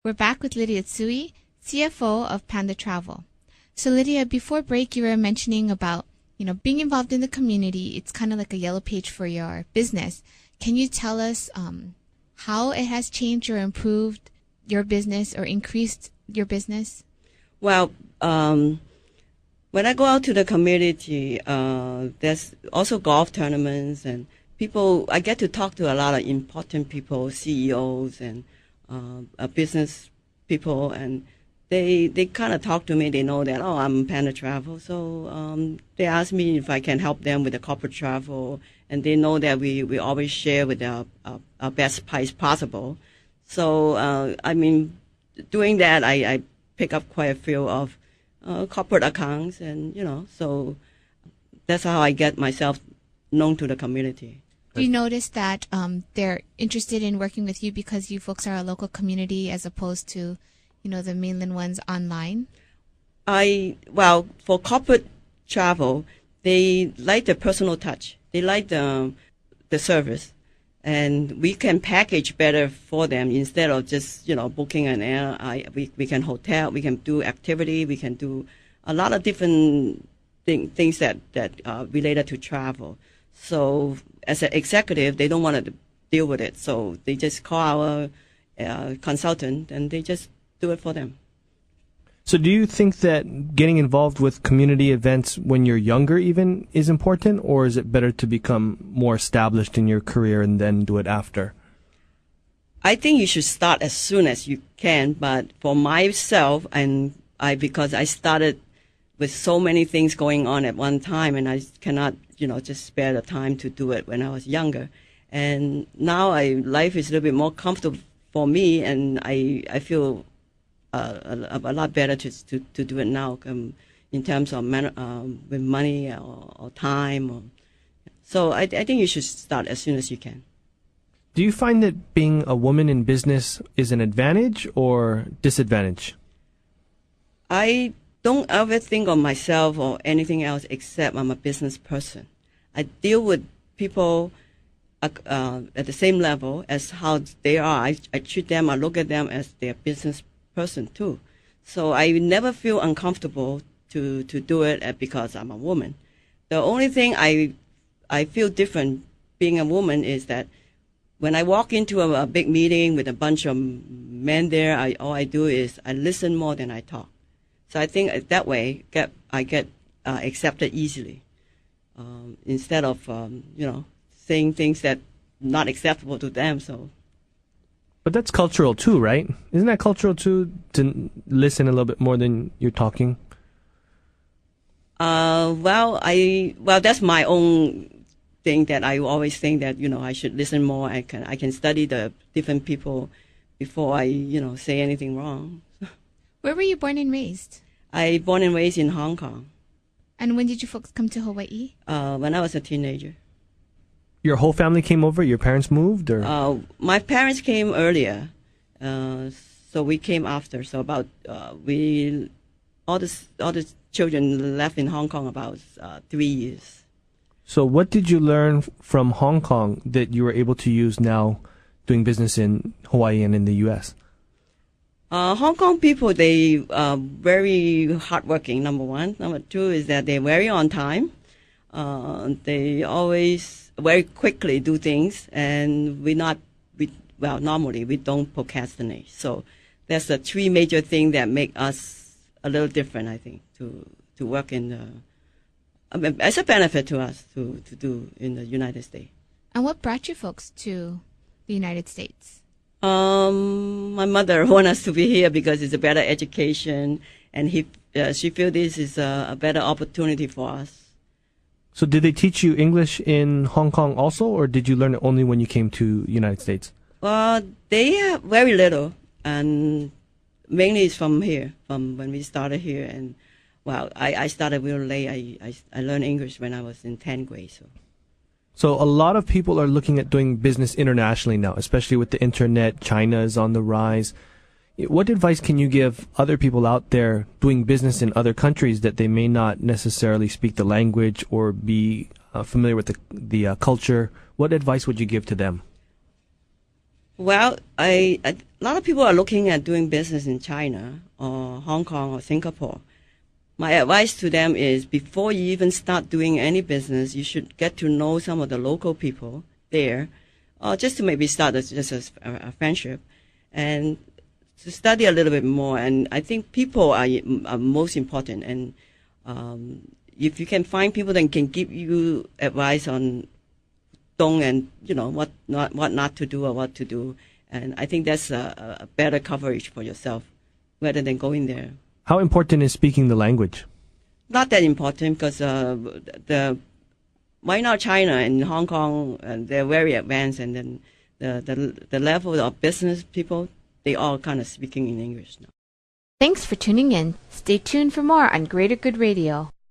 We're back with Lydia Tsui, CFO of Panda Travel. So Lydia, before break, you were mentioning about, being involved in the community. It's kind of like a yellow page for your business. Can you tell us how it has changed or improved your business or increased your business? Well, when I go out to the community, there's also golf tournaments and people. I get to talk to a lot of important people, CEOs and business people, and they kind of talk to me. They know that, I'm Panda Travel. So they ask me if I can help them with the corporate travel, and they know that we always share with our best price possible. So, doing that, I pick up quite a few of corporate accounts, and, so that's how I get myself known to the community. Do you notice that they're interested in working with you because you folks are a local community as opposed to, the mainland ones online? For corporate travel, they like the personal touch. They like the service. And we can package better for them instead of just, booking an air. We can hotel, we can do activity, we can do a lot of different things that related to travel. So as an executive, they don't want to deal with it. So they just call our consultant and they just do it for them. So do you think that getting involved with community events when you're younger even is important, or is it better to become more established in your career and then do it after? I think you should start as soon as you can. But for myself, because I started with so many things going on at one time, and I cannot, just spare the time to do it when I was younger. And now life is a little bit more comfortable for me, and I feel a lot better to do it now in terms of with money or time. So I think you should start as soon as you can. Do you find that being a woman in business is an advantage or disadvantage? I don't ever think of myself or anything else except I'm a business person. I deal with people at the same level as how they are. I treat them, I look at them as their business person too. So I never feel uncomfortable to do it because I'm a woman. The only thing I feel different being a woman is that when I walk into a big meeting with a bunch of men there, all I do is I listen more than I talk. So I think that way I get accepted easily instead of saying things that not acceptable to them. So. But that's cultural too, right? Isn't that cultural too, to listen a little bit more than you're talking? Well, that's my own thing that I always think that, I should listen more. I can study the different people before I, say anything wrong. Where were you born and raised? I born and raised in Hong Kong. And when did you folks come to Hawaii? When I was a teenager. Your whole family came over? Your parents moved, or? My parents came earlier, so we came after. So about all the children left in Hong Kong about 3 years. So what did you learn from Hong Kong that you were able to use now doing business in Hawaii and in the U.S.? Hong Kong people, they are very hardworking, number one. Number two is that they're very on time. They always very quickly do things, and normally we don't procrastinate. So that's the three major things that make us a little different, I think, to work in as a benefit to us to do in the United States. And what brought you folks to the United States? My mother wanted us to be here because it's a better education, and she feels this is a better opportunity for us. So did they teach you English in Hong Kong also, or did you learn it only when you came to the United States? Well, they have very little, and mainly it's from here, from when we started here. And, I started real late. I learned English when I was in 10th grade. So a lot of people are looking at doing business internationally now, especially with the internet. China is on the rise. What advice can you give other people out there doing business in other countries that they may not necessarily speak the language or be familiar with the culture? What advice would you give to them? Well, a lot of people are looking at doing business in China or Hong Kong or Singapore. My advice to them is before you even start doing any business, you should get to know some of the local people there, just to maybe start just as a friendship, and to study a little bit more. And I think people are most important. And if you can find people that can give you advice on and what not to do or what to do, and I think that's a better coverage for yourself rather than going there. How important is speaking the language? Not that important, because right now China and Hong Kong, they're very advanced, and then the level of business people, they all kind of speaking in English now. Thanks for tuning in. Stay tuned for more on Greater Good Radio.